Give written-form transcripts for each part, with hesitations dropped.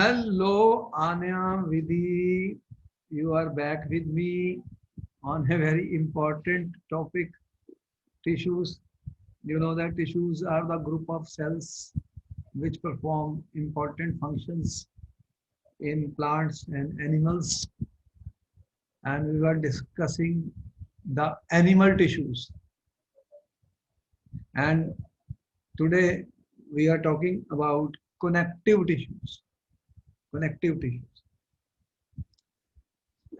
Hello, Anya Vidhi. You are back with me on a very important topic, tissues. You know that tissues are the group of cells which perform important functions in plants and animals. And we were discussing the animal tissues. And today we are talking about connective tissues. Connective tissues.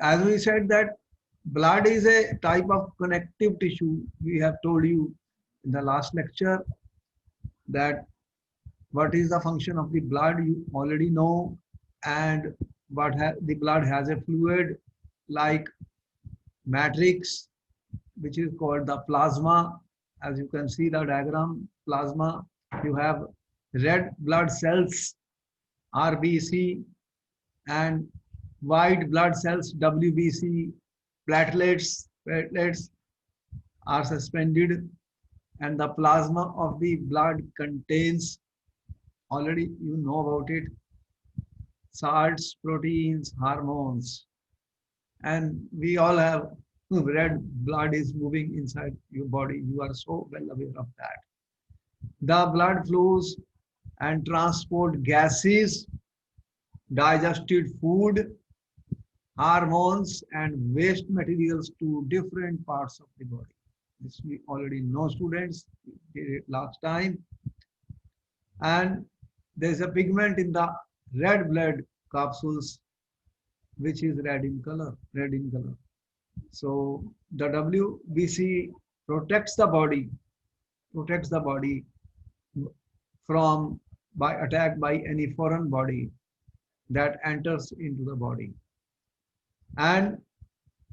As we said that blood is a type of connective tissue. We have told you in the last lecture that what is the function of the blood you already know, and the blood has a fluid like matrix which is called the plasma. As you can see the diagram, plasma, you have red blood cells, RBC, and white blood cells, WBC. Platelets are suspended, and the plasma of the blood contains, already you know about it, salts, proteins, hormones. And we all have red blood is moving inside your body. You are so well aware of that. The blood flows and transport gases, digested food, hormones, and waste materials to different parts of the body. This we already know, students, we did it last time. And there's a pigment in the red blood capsules which is red in color. So the WBC protects the body from by attack by any foreign body that enters into the body. And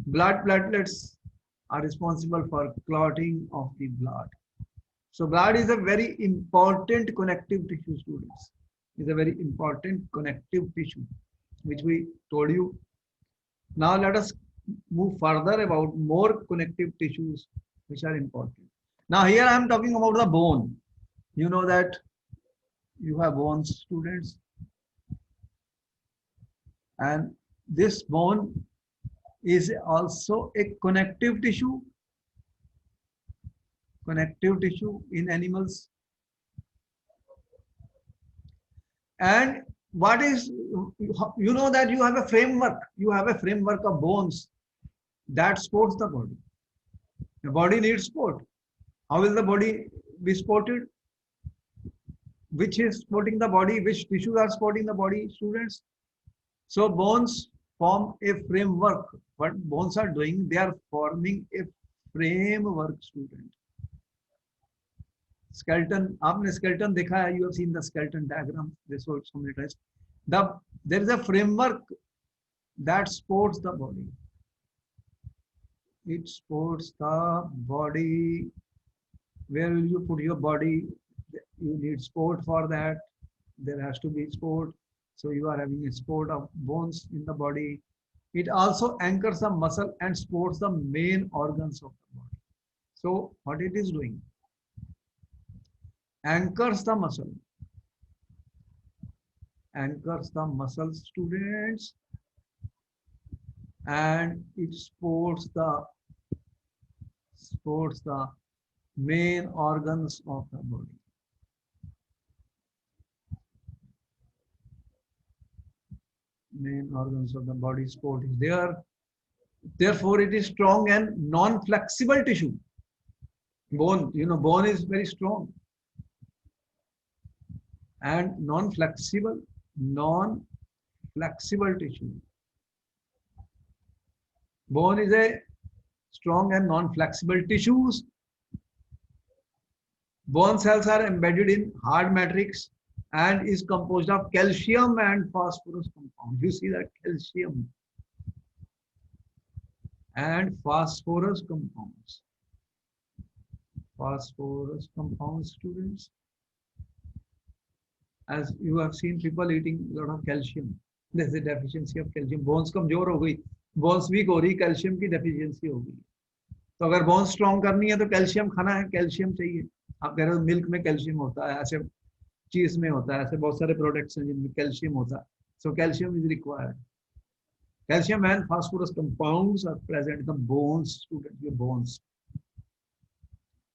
blood platelets are responsible for clotting of the blood. So blood is a very important connective tissue, students. Is a very important connective tissue, which we told you. Now let us move further about more connective tissues which are important. Now here I am talking about the bone. You know that you have bones, students, and this bone is also a connective tissue in animals. And what is, you know that you have a framework of bones that supports the body. The body needs support. How will the body be supported? Which is supporting the body? Which tissues are supporting the body, students? So bones form a framework. What bones are doing, they are forming a framework, student. Skeleton, आपने skeleton देखा है? You have seen the skeleton diagram. This was so many times. There is a framework that supports the body. It supports the body. Where will you put your body? You need support for that. There has to be support. So you are having a support of bones in the body. It also anchors the muscle and supports the main organs of the body. So what it is doing? Anchors the muscle. Anchors the muscle, students, and it supports the main organs of the body. Main organs of the body support is there. Therefore, it is strong and non-flexible tissue. Bone, bone is very strong and non-flexible tissue. Bone is a strong and non-flexible tissues. Bone cells are embedded in hard matrix and is composed of calcium and phosphorus compounds. You see that calcium and phosphorus compounds. Phosphorus compounds, students. As you have seen people eating a lot of calcium. There's a deficiency of calcium. Bones कमजोर हो गई, bones weak हो रही, calcium की deficiency हो गई. तो अगर bones strong करनी है तो calcium खाना है, calcium चाहिए. आप कह रहे हो मिल्क में calcium होता है, ऐसे चीज में होता है, ऐसे बहुत सारे प्रोडक्ट्स हैं जिनमें कैल्शियम होता है. So calcium is required. Calcium and phosphorus compounds are present in the bones, students, your bones.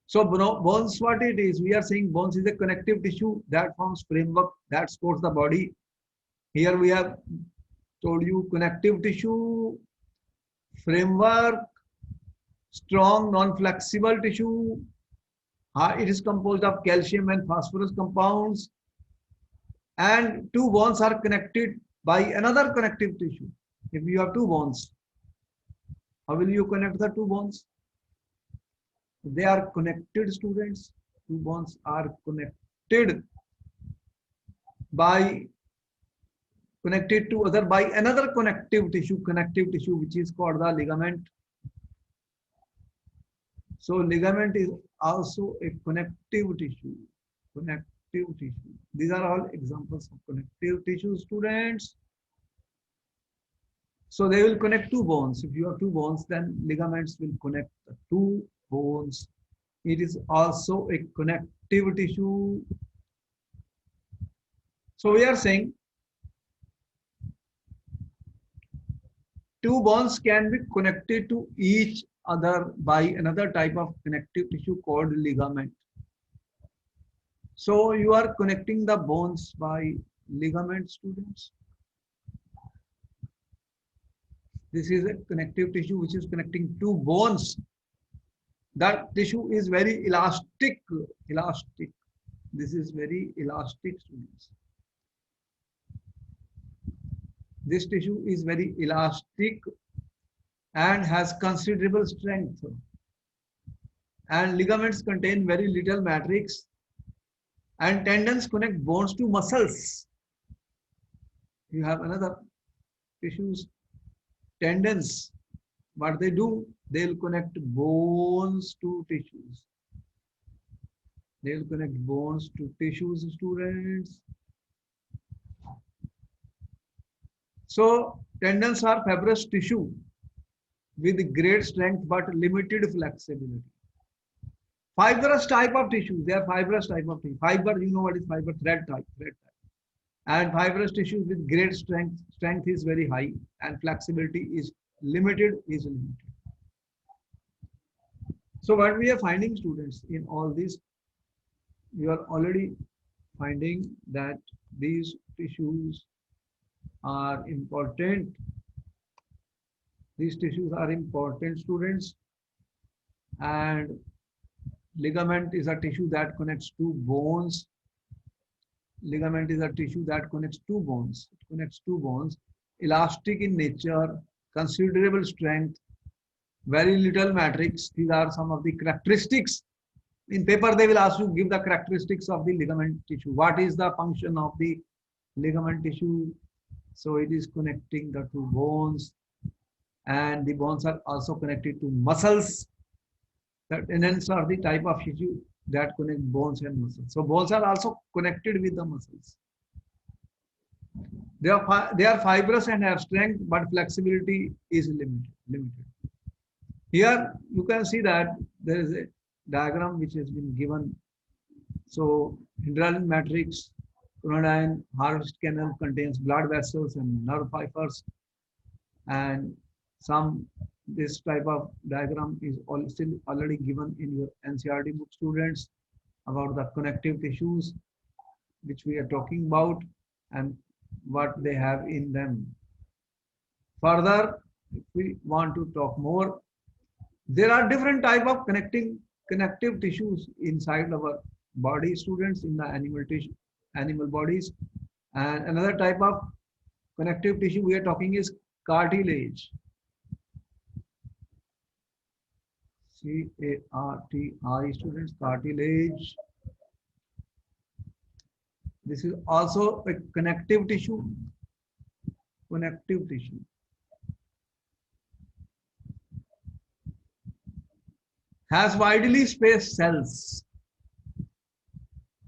So bones, what it is, we are saying bones is a connective tissue that forms framework that supports the body. Here we have told you connective tissue, framework, strong non-flexible tissue. It is composed of calcium and phosphorus compounds, and two bones are connected by another connective tissue. If you have two bones, how will you connect the two bones? They are connected, students. Two bones are connected by connected to other by another connective tissue which is called the ligament. So ligament is also a connective tissue. Connective tissue. These are all examples of connective tissue, students. So they will connect two bones. If you have two bones, then ligaments will connect the two bones. It is also a connective tissue. So we are saying two bones can be connected to each other by another type of connective tissue called ligament. So you are connecting the bones by ligament, students. This is a connective tissue which is connecting two bones. That tissue is very elastic. Elastic. This is very elastic, students. This tissue is very elastic and has considerable strength. And ligaments contain very little matrix. And tendons connect bones to muscles. You have another tissues, tendons. What they do, they'll connect bones to tissues. They'll connect bones to tissues, students. So tendons are fibrous tissue with great strength but limited flexibility. Fibrous type of tissue, they are fibrous type of tissue. Fiber, you know what is fiber? Thread type. And fibrous tissue with great strength. Strength is very high and flexibility is limited. So what we are finding, students, in all this, we are already finding that these tissues are important. These tissues are important, students. And ligament is a tissue that connects two bones. Ligament is a tissue that connects two bones. It connects two bones. Elastic in nature, considerable strength, very little matrix. These are some of the characteristics. In paper, they will ask you give the characteristics of the ligament tissue. What is the function of the ligament tissue? So it is connecting the two bones, and the bones are also connected to muscles. The tendons are the type of tissue that connect bones and muscles. So bones are also connected with the muscles. They are fibrous and have strength, but flexibility is limited. Here you can see that there is a diagram which has been given. So hydralin matrix, condyne, Harvest canal contains blood vessels and nerve fibers, and this type of diagram is still already given in your NCERT book, students, about the connective tissues which we are talking about and what they have in them. Further, if we want to talk more, there are different type of connective tissues inside our body, students, in the animal bodies. And another type of connective tissue we are talking is cartilage. C-A-R-T-I, students, cartilage. This is also a connective tissue. Connective tissue. Has widely spaced cells.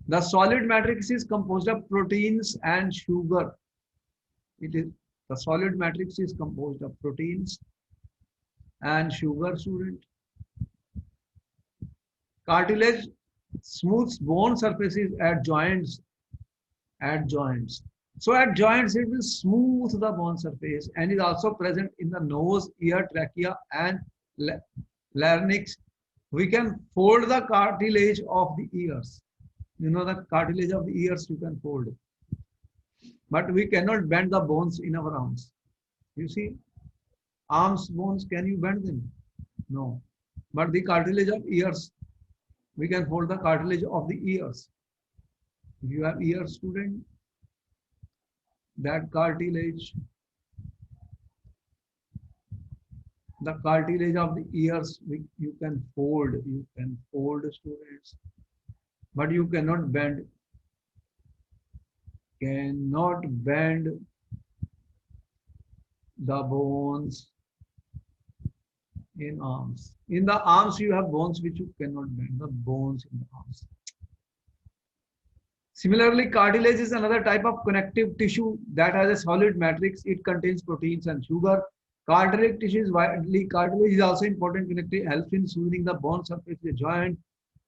The solid matrix is composed of proteins and sugar. The solid matrix is composed of proteins and sugar, student. Cartilage smooths bone surfaces at joints. So at joints, it will smooth the bone surface and is also present in the nose, ear, trachea, and larynx. We can fold the cartilage of the ears. You know the cartilage of the ears you can fold, but we cannot bend the bones in our arms. You see, arms bones, can you bend them? No. But the cartilage of ears, we can fold the cartilage of the ears. If you have ear, student, that cartilage, the cartilage of the ears, you can fold, students, but you cannot bend the bones in arms. In the arms, you have bones which you cannot bend, the bones in the arms. Similarly, cartilage is another type of connective tissue that has a solid matrix. It contains proteins and sugar. Cartilage tissue is widely, cartilage is also important connective, helps in soothing the bone surface of the joint,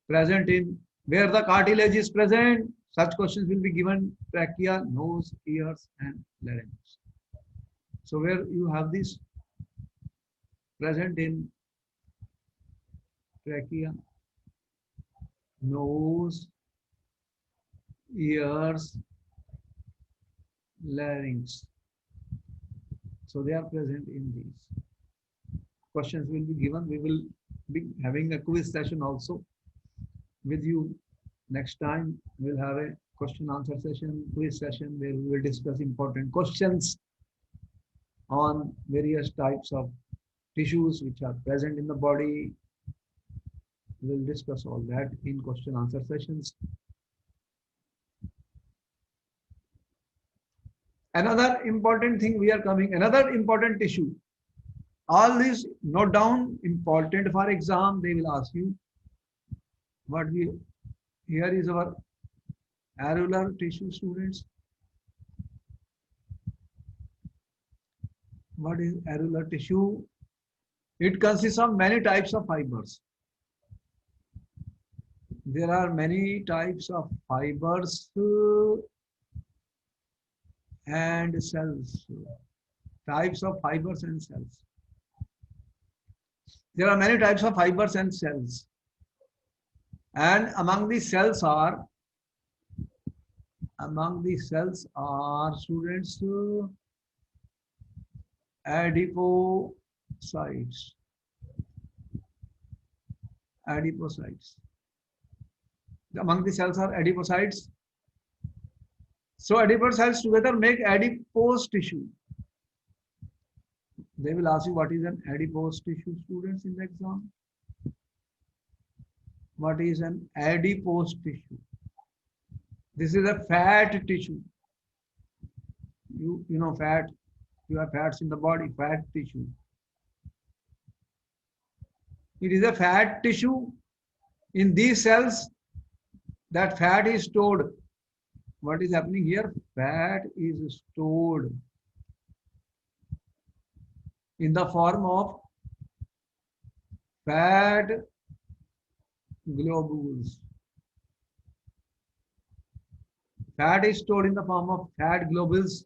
present in where the cartilage is present. Such questions will be given: trachea, nose, ears, and larynx. So where you have this present in trachea, nose, ears, larynx. So they are present in these. Questions will be given. We will be having a quiz session also with you. Next time we'll have a question answer session, quiz session, where we will discuss important questions on various types of tissues which are present in the body. We'll discuss all that in question answer sessions. Another important thing we are coming, another important tissue. All these note down, important for exam. They will ask you what we, here is our areolar tissue, students. What is areolar tissue? It consists of many types of fibers. There are many types of fibers and cells. Types of fibers and cells. There are many types of fibers and cells. And among the cells are students adipocytes. Among the cells are adipocytes. So adipose cells together make adipose tissue. They will ask you what is an adipose tissue, students, in the exam. What is an adipose tissue? This is a fat tissue. You know fat. You have fats in the body, fat tissue. It is a fat tissue. In these cells, that fat is stored. What is happening here? Fat is stored in the form of fat globules. Fat is stored in the form of fat globules.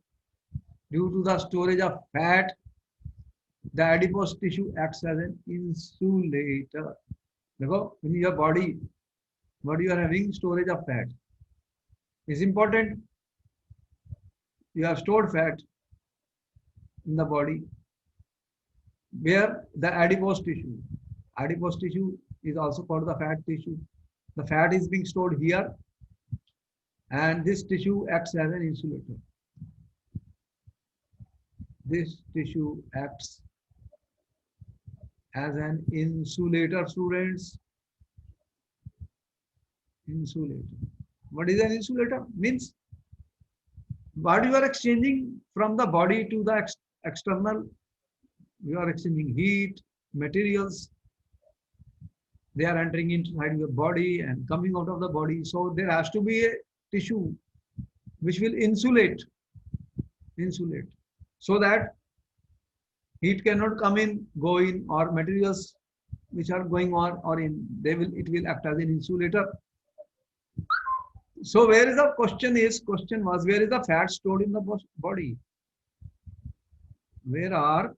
Due to the storage of fat, the adipose tissue acts as an insulator. In your body, what you are having, storage of fat is important. You have stored fat in the body, where the adipose tissue is also called the fat tissue. The fat is being stored here, and this tissue acts as an insulator. This tissue acts as an insulator, students. Insulator. What is an insulator? Means what you are exchanging from the body to the external. You are exchanging heat, materials. They are entering inside your body and coming out of the body. So there has to be a tissue which will insulate, so that heat cannot come in, go in, or materials which are going on or in, it will act as an insulator. So where is the question was, where is the fat stored in the body? Where are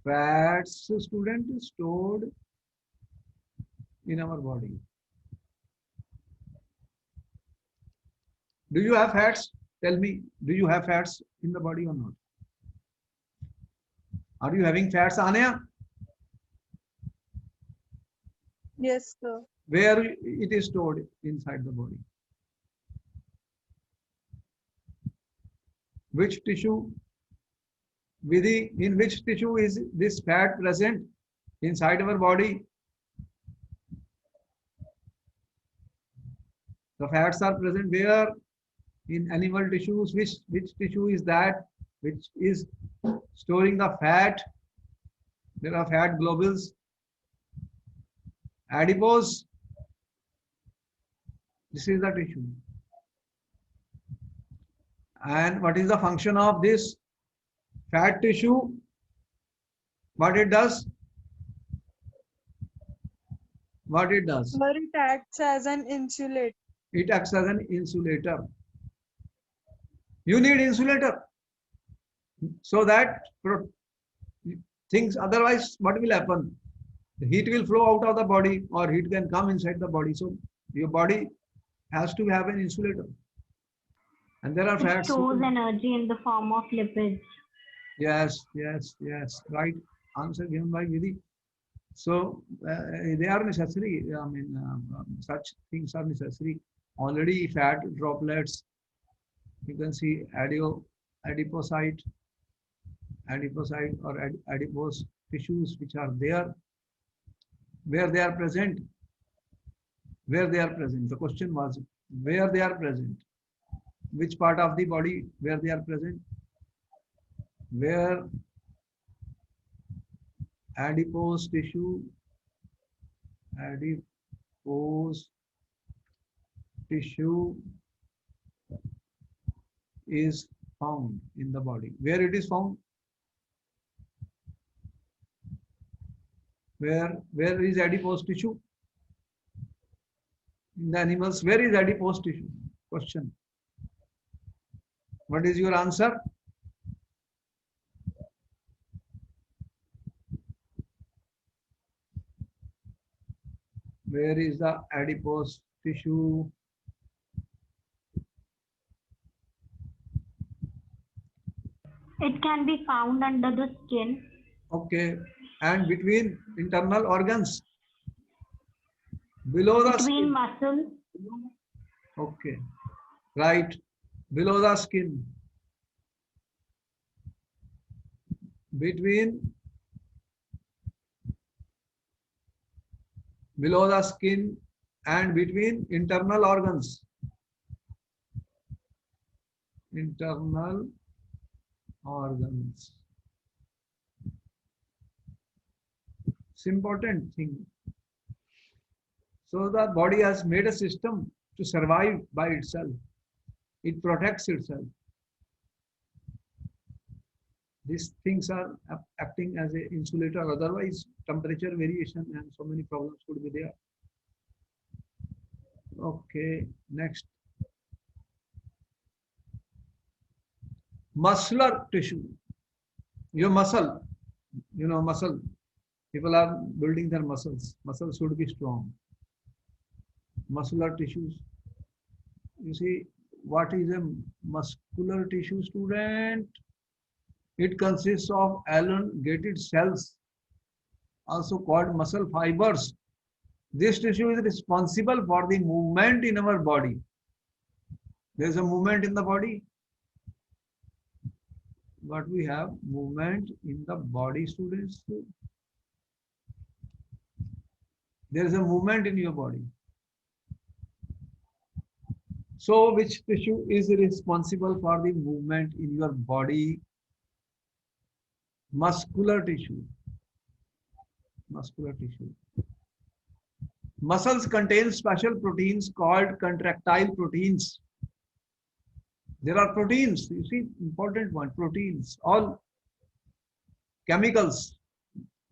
fats, student, stored in our body? Do you have fats? Tell me, do you have fats in the body or not? Are you having fats, Anya? Yes, sir. Where it is stored inside the body? Which tissue? Vidhi, in which tissue is this fat present inside our body? The fats are present where? In animal tissues. Which tissue is that which is storing the fat? There are fat globules. Adipose. This is the tissue. And what is the function of this fat tissue? What it does? What it does? But it acts as an insulator. It acts as an insulator. You need insulator so that things, otherwise what will happen? The heat will flow out of the body or heat can come inside the body. So your body has to have an insulator. And there are It fats. stores energy in the form of lipids. Yes. Right. Answer given by Vidhi. So they are necessary. I mean, such things are necessary. Already fat droplets. You can see adipocyte or adipose tissues which are there. Where they are present? Where they are present? The question was where they are present. Which part of the body where they are present? Where adipose tissue is found in the body. Where it is found? Where is adipose tissue? In the animals, where is adipose tissue? Question. What is your answer? Where is the adipose tissue? It can be found under the skin. Okay. And between internal organs? Below the Between skin. muscles. Okay. Right. Below the skin. Below the skin and between internal organs. Internal organs. It's important thing. So the body has made a system to survive by itself. It protects itself. These things are acting as an insulator. Otherwise, temperature variation and so many problems could be there. Okay, next. Muscular tissue. Your muscle, muscle. People are building their muscles. Muscles should be strong. Muscular tissues. You see, what is a muscular tissue, student? It consists of elongated cells, also called muscle fibers. This tissue is responsible for the movement in our body. There is a movement in the body. But we have movement in the body, students. There is a movement in your body. So which tissue is responsible for the movement in your body? Muscular tissue. Muscular tissue. Muscles contain special proteins called contractile proteins. There are proteins, you see, important one, proteins, all chemicals.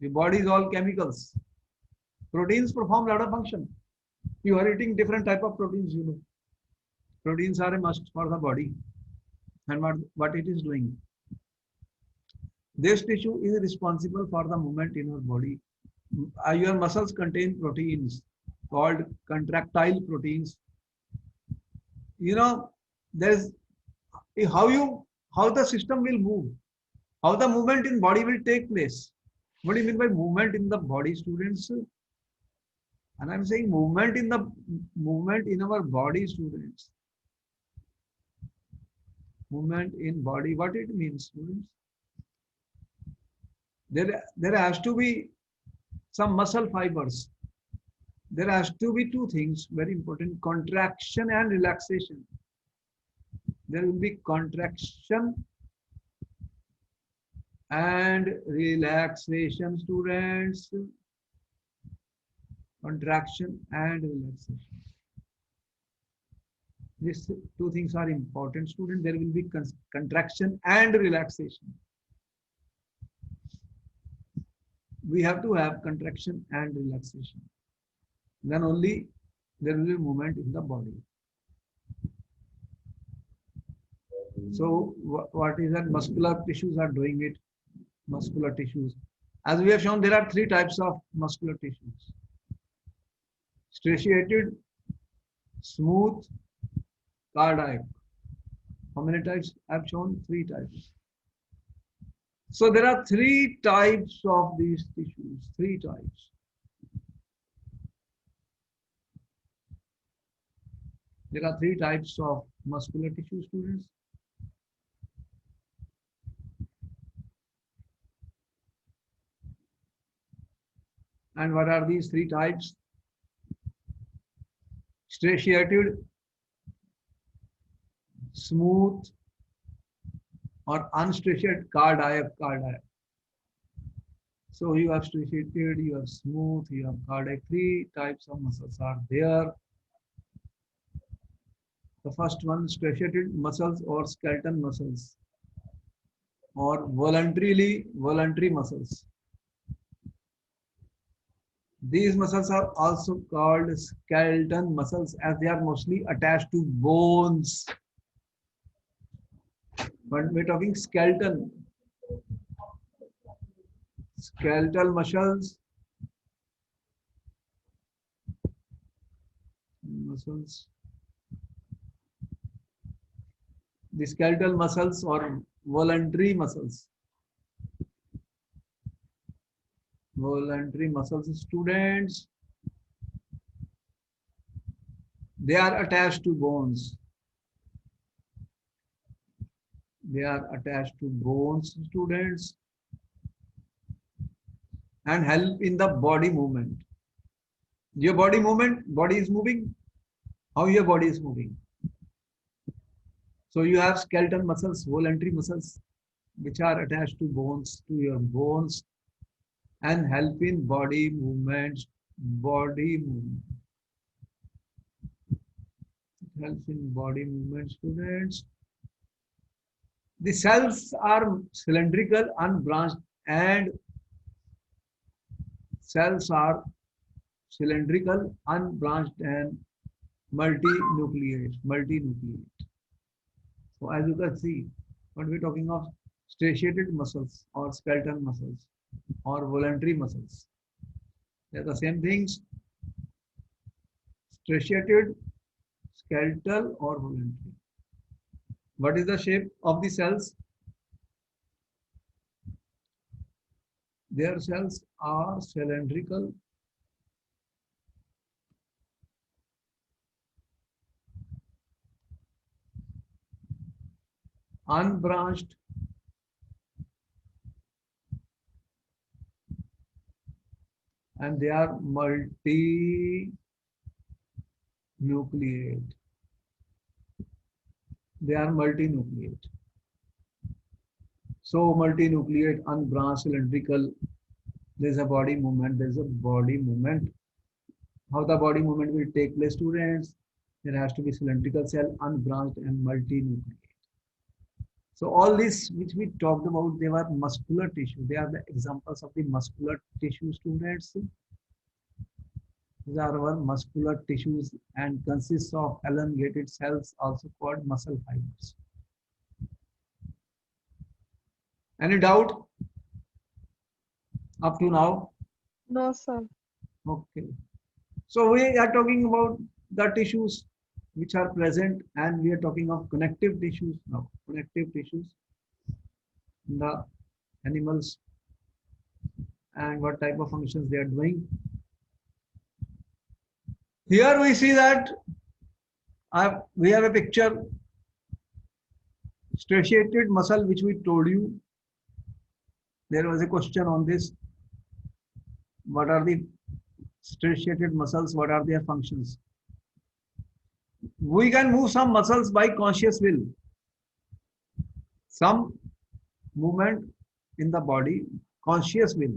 The body is all chemicals. Proteins perform a lot of function. You are eating different type of proteins, you know. Proteins are a must for the body. And what it is doing? This tissue is responsible for the movement in your body. Your muscles contain proteins called contractile proteins. You know, there's how you how the system will move, how the movement in body will take place. What do you mean by movement in the body, students? And I'm saying movement in our body, students. Movement in body, what it means, students? There has to be some muscle fibers. There has to be two things very important: contraction and relaxation. There will be contraction and relaxation, students. Contraction and relaxation. These two things are important, student. There will be contraction and relaxation. We have to have contraction and relaxation. Then only there will be movement in the body. So what is that? Muscular tissues are doing it. Muscular tissues. As we have shown, there are three types of muscular tissues: striated, smooth, cardiac. How many types? I have shown three types. So there are three types of these tissues. Three types. There are three types of muscular tissue, students. And what are these three types? Striated, smooth, or unstriated, cardiac. So you have striated, you have smooth, you have cardiac. Three types of muscles are there. The first one, striated muscles or skeletal muscles, or voluntary muscles. These muscles are also called skeleton muscles, as they are mostly attached to bones. But we're talking skeletal muscles. The skeletal muscles or voluntary muscles. Voluntary muscles, students. They are attached to bones. They are attached to bones, students, and help in the body movement. Your body is moving. How your body is moving? So you have skeletal muscles, voluntary muscles, which are attached to your bones, and help in body movements. It helps in body movement, students. The cells are cylindrical, unbranched, and multinucleate. So as you can see, when we're talking of striated muscles or skeletal muscles or voluntary muscles, they're the same things: striated, skeletal, or voluntary. What is the shape of the cells? Their cells are cylindrical, unbranched, and they are multinucleate. So multinucleate, unbranched, cylindrical. There's a body movement. How the body movement will take place, students? There has to be cylindrical cell, unbranched, and multinucleate. So all this which we talked about, they were muscular tissue. They are the examples of the muscular tissue, students. These are our muscular tissues and consists of elongated cells, also called muscle fibers. Any doubt up to now? No, sir. Okay. So we are talking about the tissues which are present, and we are talking of connective tissues now. Connective tissues in the animals and what type of functions they are doing. Here we see that we have a picture, striated muscle, which we told you. There was a question on this. What are the striated muscles? What are their functions? We can move some muscles by conscious will. Some movement in the body, conscious will.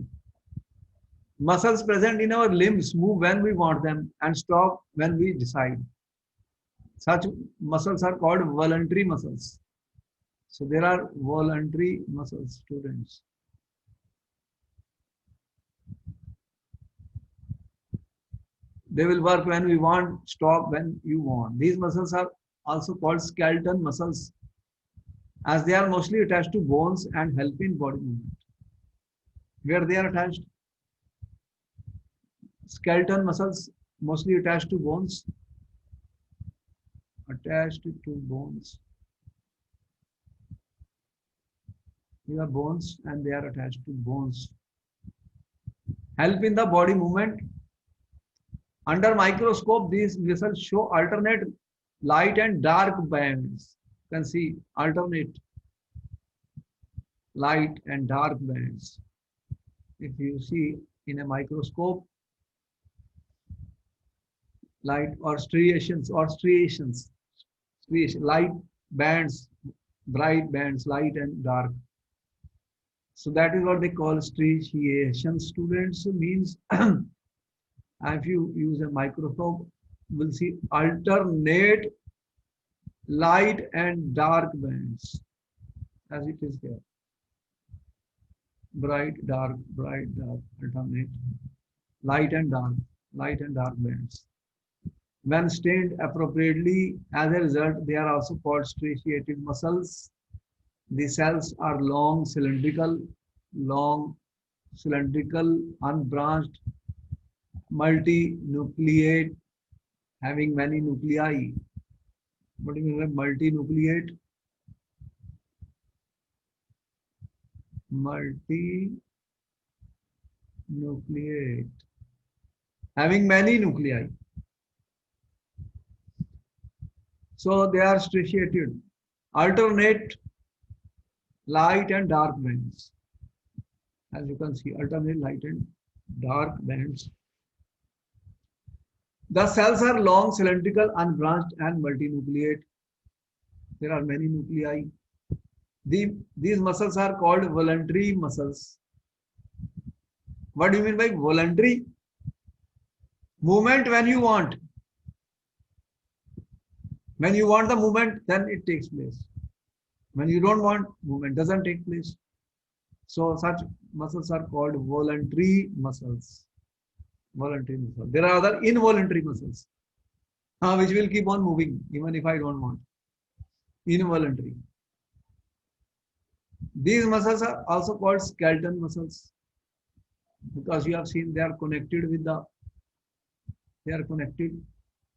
Muscles present in our limbs move when we want them and stop when we decide. Such muscles are called voluntary muscles. So there are voluntary muscles, students. They will work when we want, stop when you want. These muscles are also called skeletal muscles, as they are mostly attached to bones and help in body movement. Where they are attached? Skeletal muscles mostly attached to bones. Attached to bones. These are bones and they are attached to bones. Help in the body movement. Under microscope, these muscles show alternate light and dark bands. You can see alternate light and dark bands. If you see in a microscope, light or striations, light bands, bright bands, light and dark. So that is what they call striation. Students means if you use a microscope, we'll see alternate light and dark bands as it is here. Bright, dark, alternate, light and dark bands. When stained appropriately, as a result, they are also called striated muscles. The cells are long, cylindrical, unbranched, multinucleate, having many nuclei. What do you mean by multinucleate? Multinucleate, having many nuclei. So they are striated, alternate light and dark bands. As you can see, alternate light and dark bands. The cells are long, cylindrical, unbranched, and multinucleate. There are many nuclei. These muscles are called voluntary muscles. What do you mean by voluntary? Movement when you want. When you want the movement, then it takes place. When you don't want, movement doesn't take place. So such muscles are called voluntary muscles. Voluntary muscles. There are other involuntary muscles, which will keep on moving even if I don't want. Involuntary. These muscles are also called skeletal muscles because you have seen they are connected,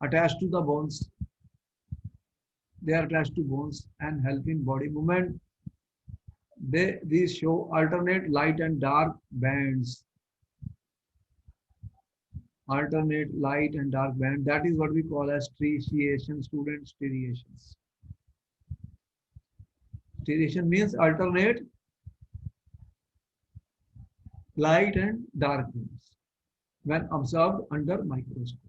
attached to the bones. They are attached to bones and help in body movement. These show alternate light and dark bands. Alternate light and dark band. That is what we call as striation, students, striations. Striation means alternate light and dark bands when observed under microscope.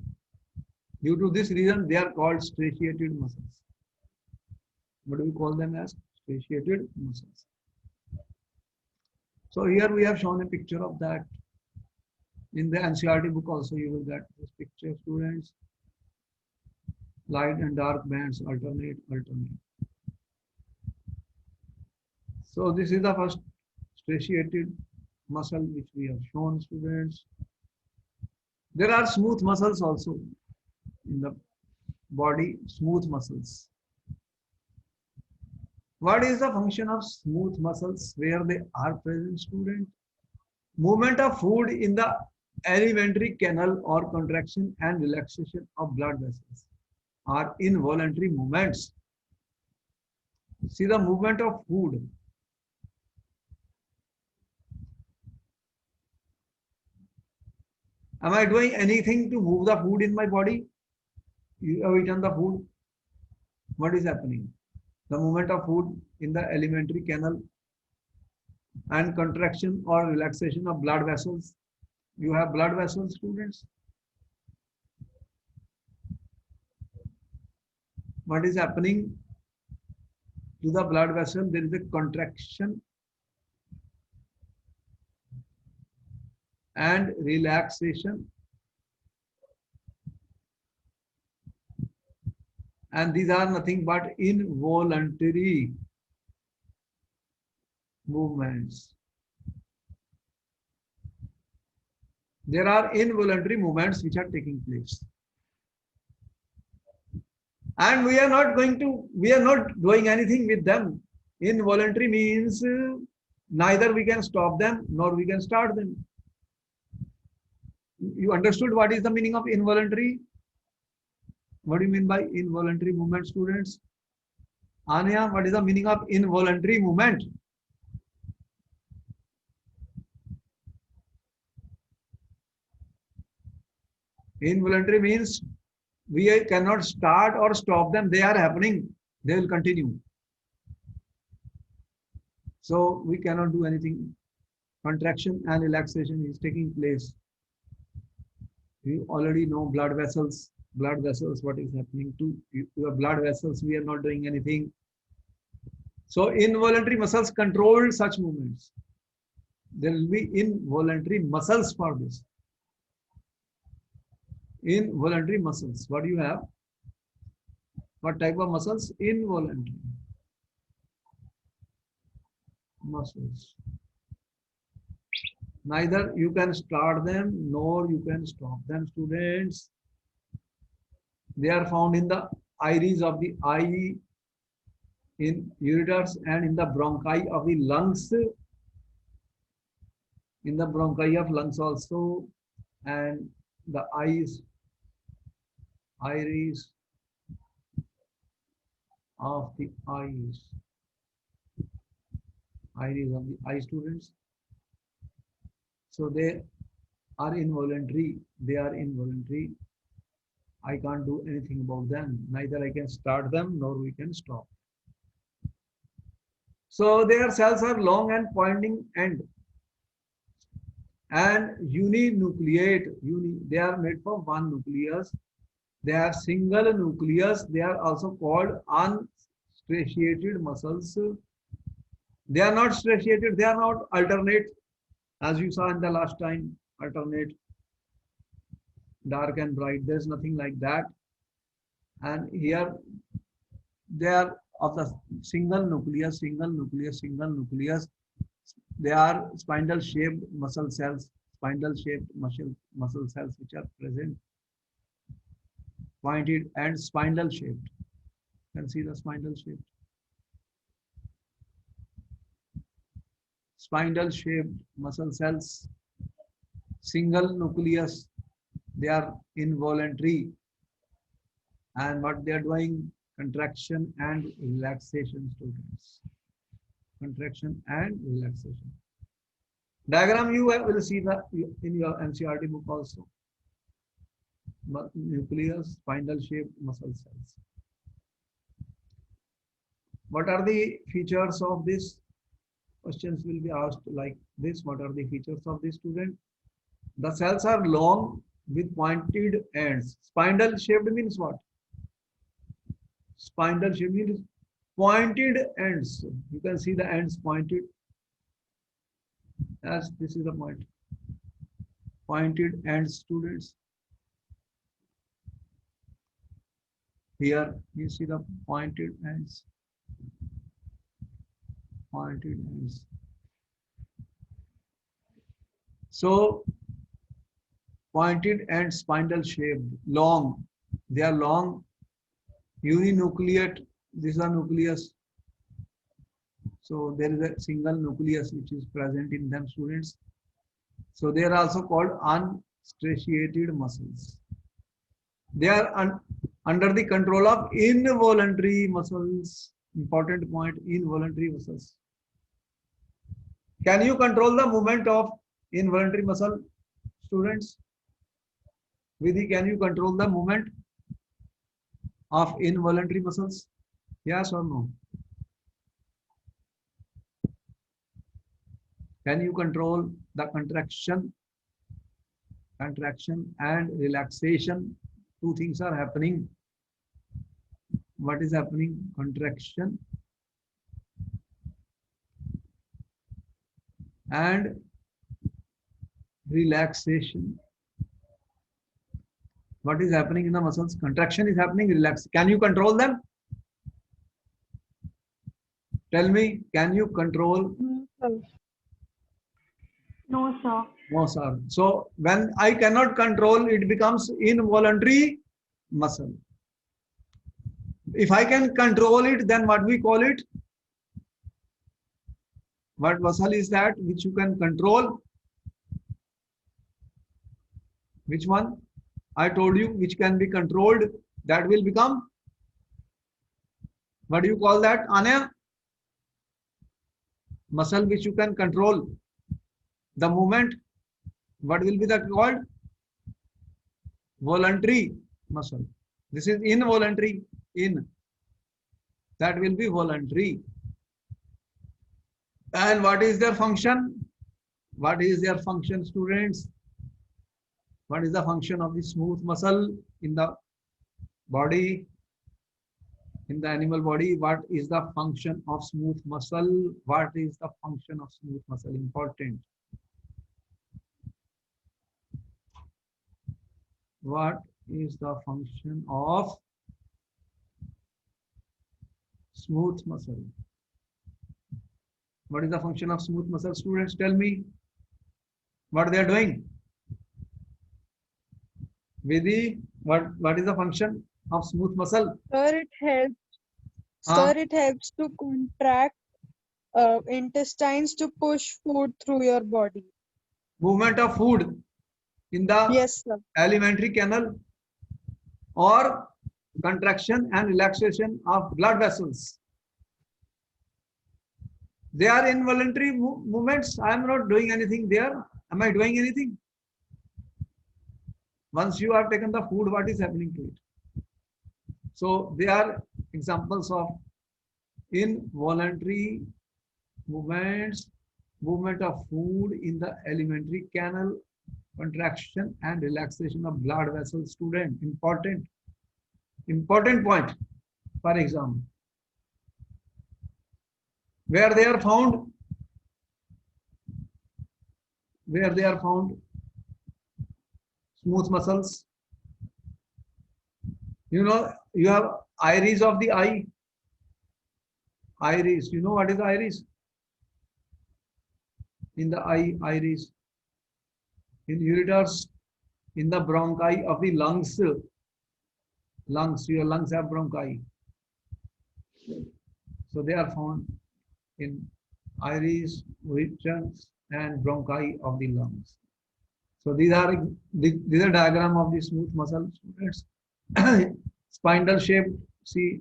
Due to this reason, they are called striated muscles. What do we call them as? Striated muscles. So here we have shown a picture of that. In the NCERT book also you will get this picture, students. Light and dark bands, alternate. So this is the first striated muscle which we have shown, students. There are smooth muscles also in the body, smooth muscles. What is the function of smooth muscles? Where they are present, student? Movement of food in the alimentary canal or contraction and relaxation of blood vessels are involuntary movements. See the movement of food. Am I doing anything to move the food in my body? You have eaten the food. What is happening? The movement of food in the alimentary canal and contraction or relaxation of blood vessels. You have blood vessels, students. What is happening to the blood vessel? There is a contraction and relaxation, and these are nothing but involuntary movements. There are involuntary movements which are taking place, and we are not doing anything with them. Involuntary means neither we can stop them nor we can start them. You understood what is the meaning of involuntary? What do you mean by involuntary movement, students? Anya, what is the meaning of involuntary movement? Involuntary means we cannot start or stop them. They are happening. They will continue. So we cannot do anything. Contraction and relaxation is taking place. We already know blood vessels. Blood vessels, what is happening to your blood vessels? We are not doing anything. So involuntary muscles control such movements. There will be involuntary muscles for this. Involuntary muscles. What do you have? What type of muscles? Involuntary muscles. Neither you can start them nor you can stop them, students. They are found in the iris of the eye, in ureters, and in the bronchi of the lungs. In the bronchi of lungs also, and the eyes, iris of the eyes, iris of the eye, students. So they are involuntary. They are involuntary. I can't do anything about them. Neither I can start them nor we can stop. So their cells are long and pointing end and uninucleate. They are made from one nucleus. They have single nucleus. They are also called unstratiated muscles. They are not stratiated. They are not alternate, as you saw in the last time. Alternate, dark and bright. There's nothing like that. And here they are of the single nucleus, single nucleus, single nucleus. They are spindle shaped muscle cells, spindle shaped muscle cells which are present, pointed and spindle shaped. You can see the spindle shaped. Spindle shaped muscle cells, single nucleus. They are involuntary, and what they are doing, contraction and relaxation, students. Contraction and relaxation. Diagram you will see that in your NCERT book also. Nucleus, spindle shaped muscle cells. What are the features of this? Questions will be asked like this. What are the features of this, student? The cells are long with pointed ends. Spindle shaped means what? Spindle shaped means pointed ends. You can see the ends pointed, as this is the point. Pointed ends, students. Here you see the pointed ends. Pointed ends. So pointed and spindle shaped, long. They are long, uninucleate. This is a nucleus. So there is a single nucleus which is present in them, students. So they are also called unstratiated muscles. They are under the control of involuntary muscles. Important point, involuntary muscles. Can you control the movement of involuntary muscle, students? Vidhi, can you control the movement of involuntary muscles? Yes or no? Can you control the contraction and relaxation? Two things are happening. What is happening? Contraction and relaxation. What is happening in the muscles? Contraction is happening, relax. Can you control them? Tell me, can you control? No, sir. No, sir. So when I cannot control, it becomes involuntary muscle. If I can control it, then what we call it? What muscle is that which you can control? Which one? I told you which can be controlled. That will become, what do you call that, Anya? Muscle which you can control the movement. What will be that called? Voluntary muscle. This is involuntary. That will be voluntary. And what is their function? What is their function, students? What is the function of the smooth muscle in the body? In the animal body, what is the function of smooth muscle? What is the function of smooth muscle? Important. What is the function of smooth muscle? What is the function of smooth muscle? Students, tell me what they are doing. Vidhi, what is the function of smooth muscle? Sir, it helps to contract intestines to push food through your body. Movement of food in the Yes, sir. alimentary canal, or contraction and relaxation of blood vessels. They are involuntary movements. I am not doing anything there. Am I doing anything? Once you have taken the food, what is happening to it? So they are examples of involuntary movements, movement of food in the alimentary canal, contraction and relaxation of blood vessels. Student, important point for exam. Where they are found? Where they are found? Smooth muscles. You know, you have iris of the eye. Iris. You know what is iris? In the eye, iris. In ureters, in the bronchi of the lungs. Lungs. Your lungs have bronchi. So they are found in iris, ureters, and bronchi of the lungs. So these are diagram of the smooth muscle, students. Spindle shape, see,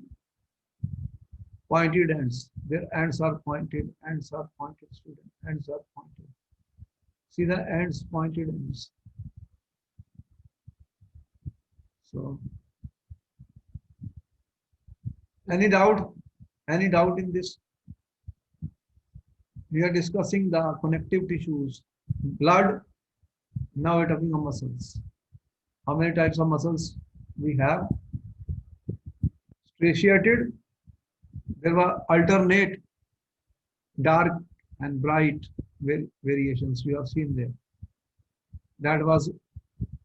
pointed ends. Their ends are pointed. Ends are pointed, student. Ends are pointed. See the ends, pointed ends. So, any doubt? Any doubt in this? We are discussing the connective tissues, blood. Now we're talking of muscles. How many types of muscles we have? Striated. There were alternate dark and bright variations we have seen there. That was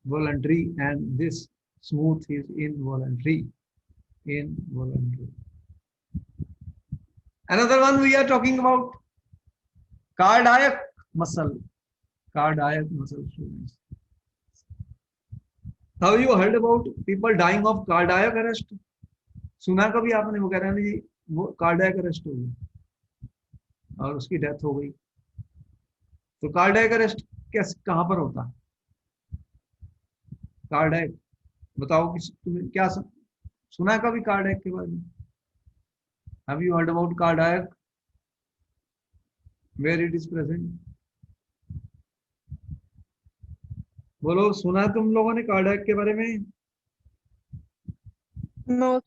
voluntary, and this smooth is involuntary. Involuntary. Another one we are talking about, cardiac muscle. Cardiac muscle, students. Have you heard about people dying of cardiac arrest? सुना कभी आपने? वो कह रहे हैं जी वो cardiac arrest हो गई और उसकी डेथ हो गई। तो कार्डियक अरेस्ट कैसे, कहाँ पर होता है कार्डियक? बताओ कि तुम्हें क्या सुना है कभी कार्डियक के बारे में? Have you heard about cardiac, where it is present? बोलो, सुना है तुम लोगों ने कार्डियक के बारे में? नो।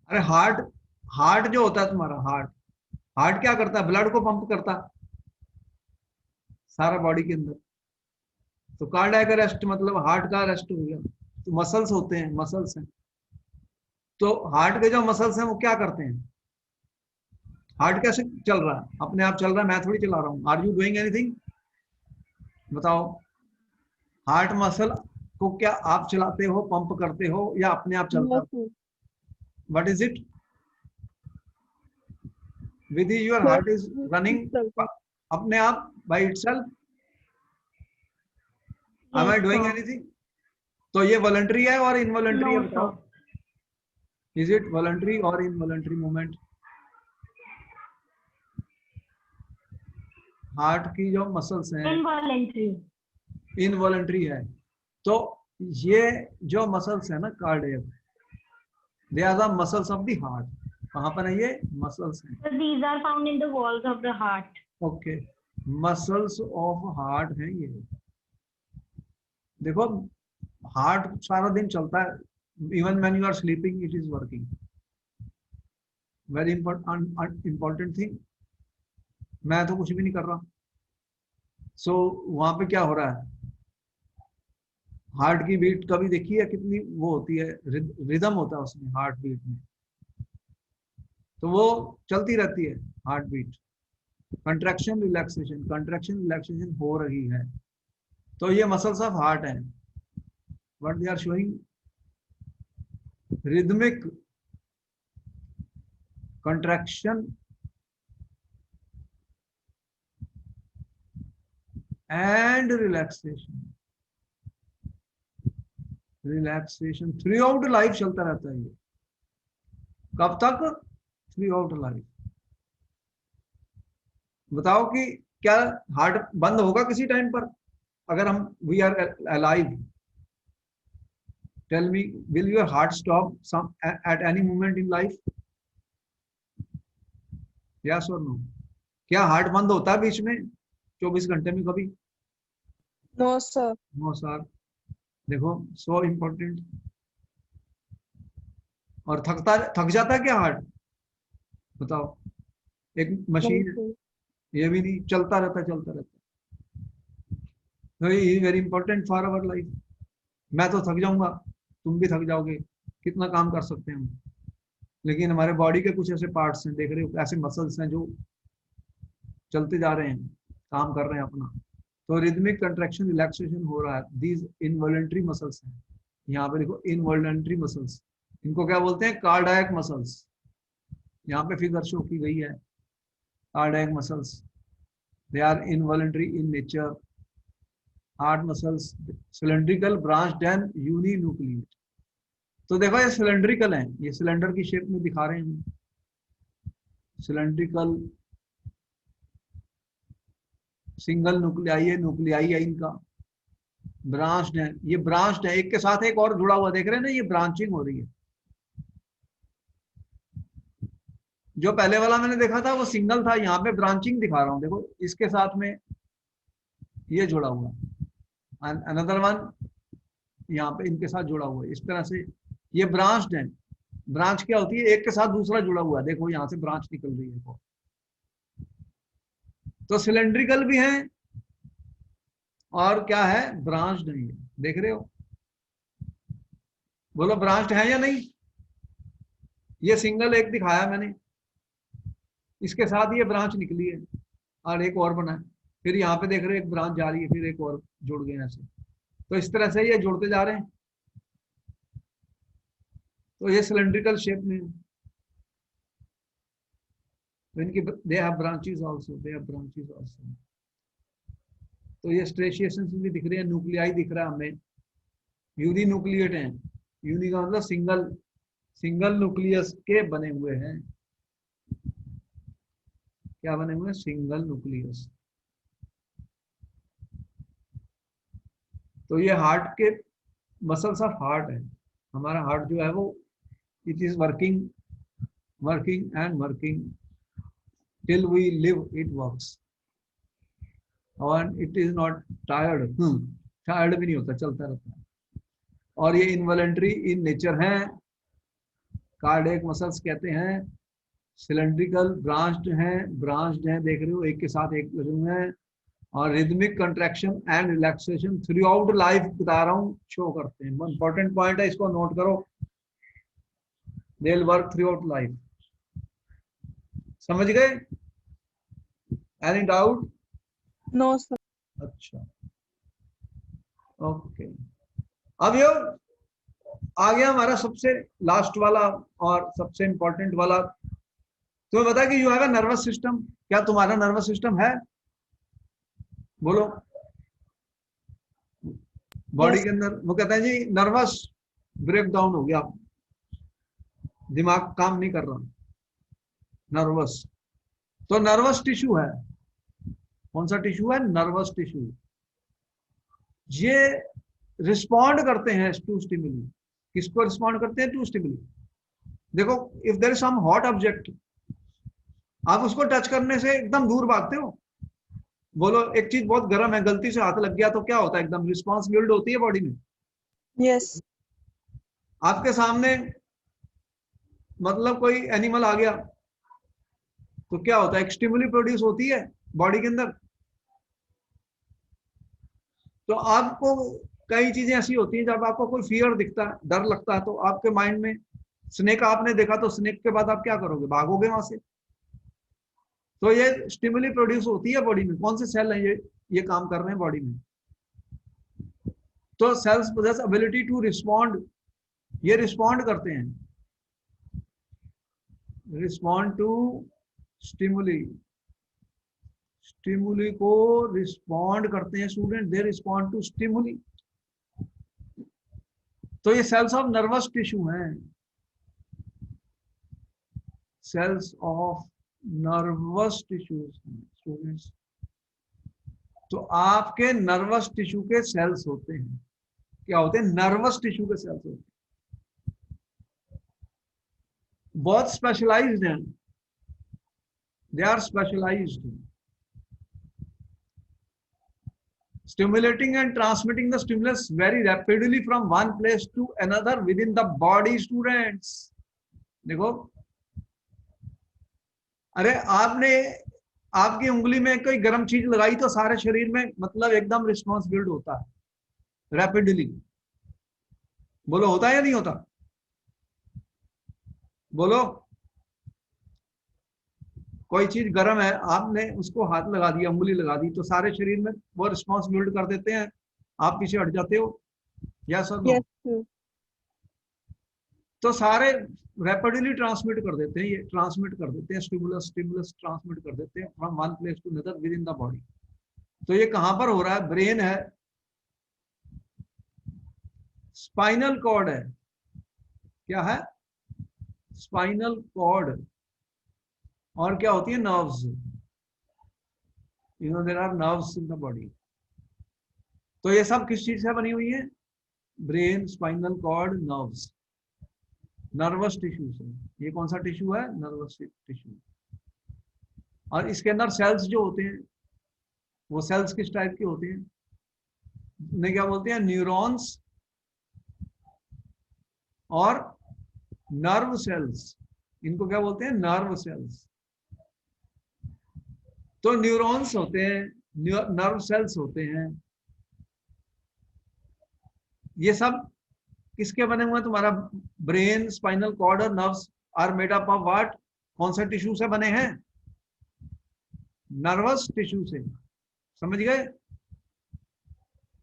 अरे हार्ट, हार्ट जो होता है तुम्हारा, हार्ट, हार्ट क्या करता है? ब्लड को पंप करता है सारा बॉडी के अंदर। तो कार्डियक अरेस्ट मतलब हार्ट का अरेस्ट हो गया। तो मसल्स होते हैं, मसल्स हैं, तो हार्ट के जो मसल्स हैं वो क्या करते हैं? हार्ट कैसे चल रहा है? अपने आप चल रहा है, मैं थोड़ी चला रहा हूँ। Are you doing anything? बताओ, हार्ट मसल को क्या आप चलाते हो, पंप करते हो, या अपने आप चलता नो है? Sir. What is it? With your खुद हार्ट इज रनिंग चलता है। अपने आप, by itself? Am Yes, I doing sir. Anything? तो ये वॉलंटरी है और इनवॉलंटरी है, No, बताओ? sir. इज इट वॉलंटरी और इनवॉलंटरी मूवमेंट? हार्ट की जो मसल्स हैं Involuntary. इनवॉलंटरी है। तो ये जो मसल्स है ना cardiac, they are the muscles of the heart. कहाँ पर है ये मसल्स हैं? So these are found in the walls of the heart. Okay, muscles of heart है ये। देखो, हार्ट सारा दिन चलता है, even when you are sleeping it is working. Very important thing. मैं तो कुछ भी नहीं कर रहा। सो वहां पे क्या हो रहा है? हार्ट की बीट कभी देखी है कितनी वो होती है? रिदम होता है उसमें, हार्ट बीट में, तो वो चलती रहती है heartbeat. Contraction relaxation, contraction relaxation हो रही है। तो ये मसल्स ऑफ हार्ट हैं, what they are showing? Rhythmic contraction and relaxation. Relaxation throughout life चलता रहता है ये। कब तक? Throughout life. बताओ कि क्या हार्ट बंद होगा किसी टाइम पर अगर हम we are alive? Tell me, will your heart stop some at any moment in life? Yes और नो? क्या हार्ट बंद होता है बीच में 24 घंटे में कभी? No sir. No sir. देखो, सो इम्पोर्टेंट। और थक जाता है क्या हार्ट? बताओ, एक नो मशीन है, सर। ये भी नहीं, चलता रहता, चलता रहता। तो ये very important for our life. मैं तो थक जाऊंगा, तुम भी थक जाओगे, कितना काम कर सकते हैं हम। लेकिन हमारे बॉडी के कुछ ऐसे पार्ट्स हैं, देख रहे हो, ऐसे मसल्स हैं जो चलते जा रहे हैं, काम कर रहे हैं अपना। तो रिदमिक कंट्रैक्शन रिलैक्सेशन हो रहा है, दीज इनवॉलंटरी मसल्स हैं। यहाँ पे देखो, इनवॉलंटरी मसल्स, इनको क्या बोलते हैं? Cardiac muscles. यहाँ पे फिगर शो की गई है, cardiac muscles, they are involuntary in nature. Heart muscles cylindrical, branched and uninucleate. तो देखो ये सिलेंड्रिकल है, ये सिलेंडर की शेप में दिखा रहे हैं, सिलेंड्रिकल, सिंगल न्यूक्लियाई है, न्यूक्लियाई है इनका, ब्रांच्ड है, ये ब्रांच्ड है, एक के साथ एक और जुड़ा हुआ, देख रहे हैं ना, ये ब्रांचिंग हो रही है। जो पहले वाला मैंने देखा था वो सिंगल था, यहाँ पे ब्रांचिंग दिखा रहा हूँ, देखो इसके साथ में ये जुड़ा हुआ, अनदर वन यहाँ पे इनके साथ जुड़ा हुआ है, इस तरह से ये ब्रांच्ड है। ब्रांच क्या होती है? एक के साथ दूसरा जुड़ा हुआ है, देखो यहाँ से ब्रांच निकल रही है देखो। तो सिलेंड्रिकल भी है और क्या है? ब्रांच्ड नहीं है, देख रहे हो? बोलो ब्रांच्ड है या नहीं? ये सिंगल एक दिखाया मैंने, इसके साथ ये ब्रांच निकली है और एक और बना है, फिर यहाँ पे देख रहे हो एक ब्रांच जा रही है, फिर एक और जुड़ गए ऐसे। तो इस तरह से ये जुड़ते जा रहे हैं, तो ये सिलेंड्रिकल शेप में। तो इनकी they have branches also, they have branches also. तो ये स्ट्रेशिएशन भी दिख रहे हैं, न्यूक्लियाई दिख रहा है हमें, यूनिन्यूक्लिएट हैं। यूनि का मतलब सिंगल, सिंगल न्यूक्लियस के बने हुए हैं। क्या बने हुए हैं? Single nucleus. तो ये हार्ट के मसल्स ऑफ हार्ट है। हमारा हार्ट जो है वो it is working working and working till we live, it works और it is not tired. Tired भी नहीं होता, चलता रहता है। और ये इनवॉलंटरी इन नेचर है। कार्डियक मसल्स कहते हैं सिलेंड्रिकल, ब्रांच्ड हैं, देख रहे हो एक के साथ एक लगे हुए हैं। और rhythmic contraction and relaxation throughout life बता रहा हूँ शो करते हैं। इंपॉर्टेंट पॉइंट है, इसको नोट करो। They will work throughout life. समझ गए? Any doubt? No sir. अच्छा, ओके। अब ये आ गया हमारा सबसे लास्ट वाला और सबसे इंपॉर्टेंट वाला। तुम्हें बता कि you have a nervous system. क्या तुम्हारा नर्वस सिस्टम है? बोलो। Body Yes. के अंदर वो कहता है जी नर्वस ब्रेक डाउन हो गया, दिमाग काम नहीं कर रहा, नर्वस। तो नर्वस टिश्यू है। कौन सा टिश्यू है? Nervous tissue. ये रिस्पॉन्ड करते हैं टू स्टिमुली। किसको रिस्पॉन्ड करते हैं? To stimuli. देखो, if there is some hot object, आप उसको टच करने से एकदम दूर भागते हो। बोलो एक चीज बहुत गर्म है, गलती से हाथ लग गया तो क्या होता है? एकदम रिस्पॉन्स बिल्ड होती है बॉडी में। Yes. आपके सामने मतलब कोई एनिमल आ गया तो क्या होता है? एक स्टिमुली प्रोड्यूस होती है बॉडी के अंदर। तो आपको कई चीजें ऐसी होती हैं, जब आपको कोई फियर दिखता है, डर लगता है, तो आपके माइंड में स्नेक आपने देखा तो स्नेक के बाद आप क्या करोगे? भागोगे वहां से। तो ये स्टिमुली प्रोड्यूस होती है बॉडी में। कौन से सेल है ये काम कर रहे हैं बॉडी में? तो cells possess ability to respond. ये रिस्पॉन्ड करते हैं, रिस्पॉन्ड टू स्टिमुली। स्टिमुली को रिस्पॉन्ड करते हैं student, they respond to stimuli. तो ये सेल्स ऑफ नर्वस टिश्यू हैं, cells of nervous tissues students. तो आपके नर्वस टिश्यू के सेल्स होते हैं। क्या होते हैं? नर्वस टिश्यू के सेल्स होते हैं। बहुत स्पेशलाइज्ड हैं, they are specialised. Stimulating and transmitting the stimulus very rapidly from one place to another within the body, students. देखो, अरे आपने आपकी उंगली में कोई गर्म चीज लगाई तो सारे शरीर में मतलब एकदम रिस्पॉन्स बिल्ड होता है रैपिडली। बोलो होता है या नहीं होता? बोलो। कोई चीज गर्म है, आपने उसको हाथ लगा दिया, उंगली लगा दी, तो सारे शरीर में वो रिस्पॉन्स बिल्ड कर देते हैं। आप पीछे हट जाते हो, यस और नो? Yes, sir. तो सारे रैपिडली ट्रांसमिट कर देते हैं, ये ट्रांसमिट कर देते हैं स्टिमुलस, स्टिमुलस ट्रांसमिट कर देते हैं from one place to another within the body. तो ये कहां पर हो रहा है? ब्रेन है, स्पाइनल कॉर्ड है। क्या है? Spinal cord. और क्या होती है? Nerves. You know there are nerves in the body. तो ये सब किस चीज से बनी हुई है? Brain, spinal cord, nerves, nervous tissue से। ये कौन सा टिश्यू है? Nervous tissue. और इसके अंदर सेल्स जो होते हैं, वो सेल्स किस टाइप के होते हैं? उन्हें क्या बोलते हैं? न्यूरॉन्स और नर्व सेल्स। इनको क्या बोलते हैं? Nerve cells. तो न्यूरॉन्स होते हैं, नर्व सेल्स होते हैं। ये सब किसके बने हुए हैं? तुम्हारा ब्रेन, स्पाइनल कॉर्ड और nerves are made up of what? कौन से टिश्यू से बने हैं? नर्वस टिश्यू से। समझ गए?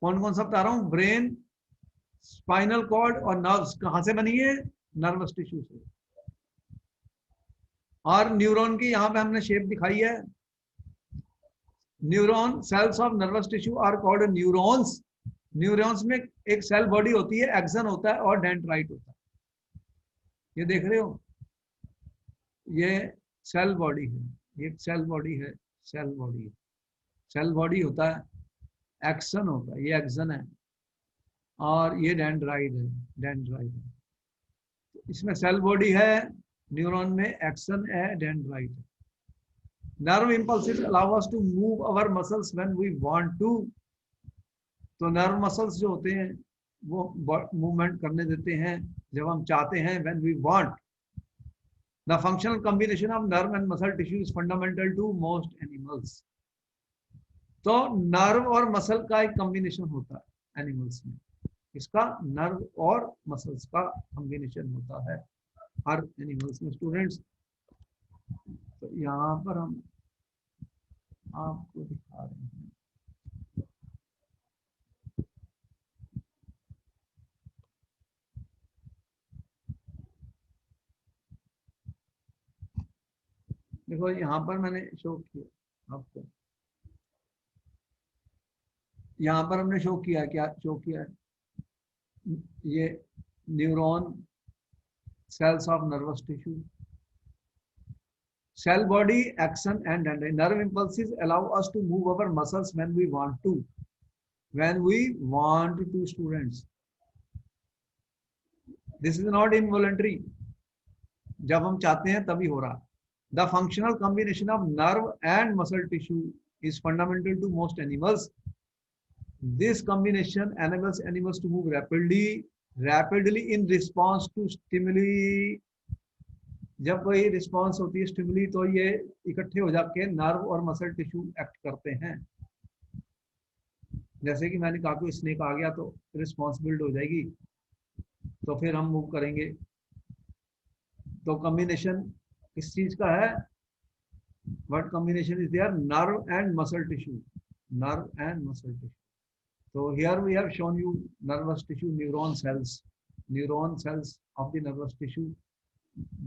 कौन कौन सा बता रहा हूं? ब्रेन, स्पाइनल कॉर्ड और नर्व्स कहां से बनी है? नर्वस टिश्यू से। और न्यूरॉन की यहां पे हमने शेप दिखाई है। Neuron, cells of nervous tissue are called neurons. Neurons में एक सेल बॉडी होती है, एक्सन होता है और डेंड्राइट होता है। ये देख रहे हो, ये सेल बॉडी है, ये सेल बॉडी है, सेल बॉडी है, सेल बॉडी होता है, एक्सन होता है, ये एक्सन है, और ये डेंड्राइट है, डेंड्राइट है। तो इसमें सेल बॉडी है, न्यूरॉन में एक्सन है, डेंड्राइट है। Nerve impulses allow us to move our muscles when we want to. तो नर्व मसल्स जो होते हैं वो मूवमेंट करने देते हैं जब हम चाहते हैं, when we want. The functional combination of nerve and muscle tissue is fundamental to most animals. तो नर्व और मसल का एक कॉम्बिनेशन होता है एनिमल्स में, इसका नर्व और मसल्स का कॉम्बिनेशन होता है हर एनिमल्स में। स्टूडेंट्स, तो यहाँ पर हम आपको दिखा रहे हैं, देखो यहाँ पर मैंने शो किया आपको, यहाँ पर हमने शो किया, क्या शो किया है, ये neuron, cells of nervous tissue, cell body, action and dendrite. Nerve impulses allow us to move our muscles when we want to. When we want to, students. This is not involuntary. जब हम चाहते हैं तभी हो रहा। The functional combination of nerve and muscle tissue is fundamental to most animals. This combination enables animals to move rapidly in response to stimuli. जब कोई response होती है स्टिमुली, तो ये इकट्ठे हो जाके नर्व और मसल टिश्यू एक्ट करते हैं। जैसे कि मैंने कहा कोई स्नेक आ गया तो रिस्पॉन्स बिल्ड हो जाएगी, तो फिर हम मूव करेंगे। तो कॉम्बिनेशन किस चीज का है, what combination is there, nerve and muscle tissue, nerve and muscle tissue. तो here we have shown you nervous tissue, neuron cells of the nervous tissue.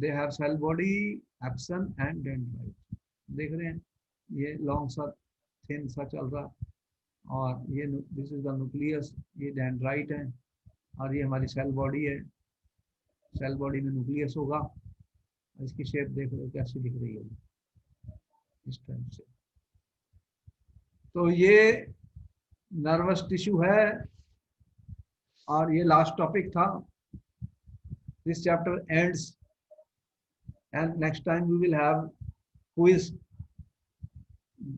They have cell body, axon and dendrite. देख रहे हैं, ये long सा thin सा चल रहा, और ये दिस इज द न्यूक्लियस, ये डेंड्राइट है, और ये हमारी सेल बॉडी है। सेल बॉडी में न्यूक्लियस होगा, इसकी शेप देख रहे हो कैसी दिख रही है इस टाइप से। तो ये नर्वस टिश्यू है, और ये लास्ट टॉपिक था। This chapter ends, and next time we will have quiz.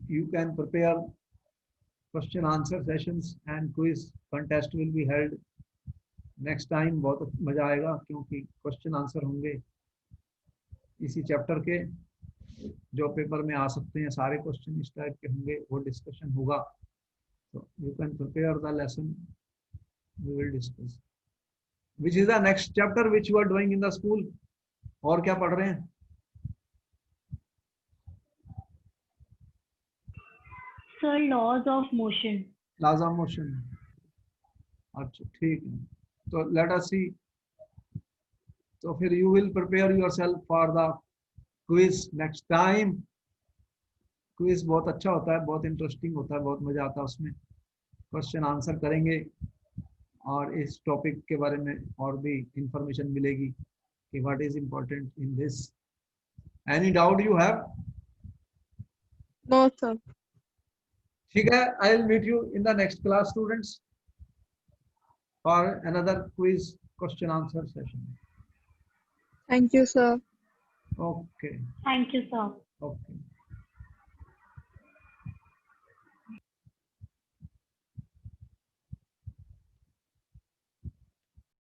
You can prepare question answer sessions and quiz contest will be held next time. बहुत मजा आएगा क्योंकि क्वेश्चन आंसर होंगे इसी चैप्टर के, जो पेपर में आ सकते हैं, सारे क्वेश्चन इस टाइप के होंगे, वो डिस्कशन होगा। तो you can prepare the lesson, we will discuss. Which is the next chapter which you are doing in the school? और क्या पढ़ रहे हैं? Sir, laws of motion. Laws of motion. अच्छा ठीक है, तो let us see. तो फिर you will prepare yourself for the quiz next time. Quiz बहुत अच्छा होता है, बहुत इंटरेस्टिंग होता है, बहुत मजा आता है उसमें। क्वेश्चन आंसर करेंगे और इस टॉपिक के बारे में और भी इंफॉर्मेशन मिलेगी कि what is important in this. Any doubt you have? No, sir. ठीक है, I will meet you in the next class students for another quiz question answer session. Thank you, sir. Okay Thank you, sir. Okay.